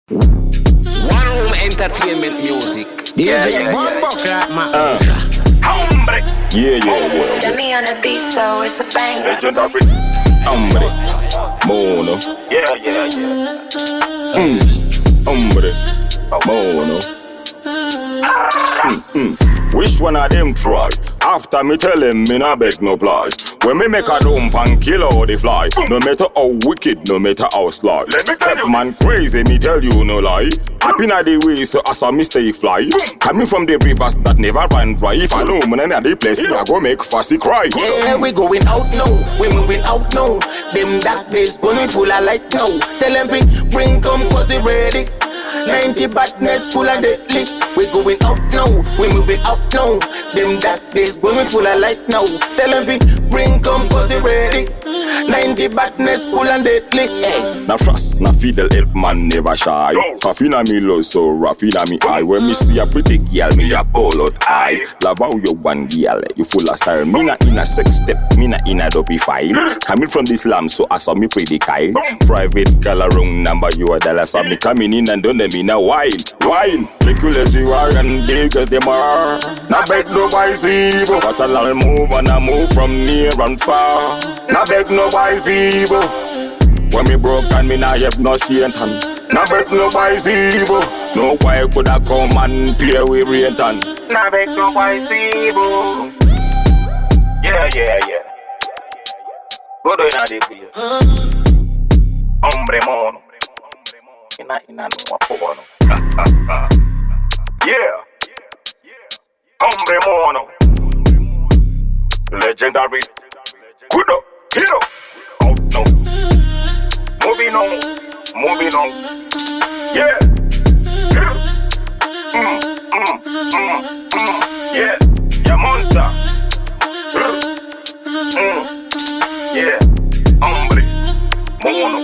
One Room Entertainment Music. DJ Bumbo Clap, man. Hombre. Get me on the beat, so it's a banger. Legendary. Hombre, mono. Yeah. Hombre, mono. Which one of them try? After me tell him, me nah beg no ply. When me make a dump and kill all the fly, no matter how wicked, no matter how sly. Let me tell you. Man crazy, me tell you no lie. Happy na the way, so as a mistake fly. Coming from the rivers that never run dry. If I know man in the place, I go make Fasty cry. Yeah, we going out now, we moving out now. Them dark days burning full of light now. Tell them we bring come cause they ready. 90 badness full and deadly. We going out now, we moving out now. Them dark days burning full of light now. Tell them we bring come cause they ready. 90 badness full and deadly. Hey. Na frost, na fiddle help man never shy. Coffee na me low, so rough in me eye. When me see a pretty girl, me a pull out eye. Love how you one girl, you full of style. Me na in a sex step, me na in a dopey file. Coming from the slum, so I saw me pretty kyle. Private color wrong number, you a dollar. Saw me coming in and don't let me na wine. Make you lazy war and big as them are. Na beg nobody see, but I'll move and I move from near and far. Na beg nobody see, when me broke and me nah have no Satan. Na beg nobody see, no boy coulda come and play with Rayton. Nah beg nobody see, bro. Yeah. Go do inna the place. Hombre mono. Inna no apono. Yeah. Hombre mono. Legendary. Good up. Hero. Out now. Moving on. Yeah. Yeah, monster. Yeah, hombre, mono.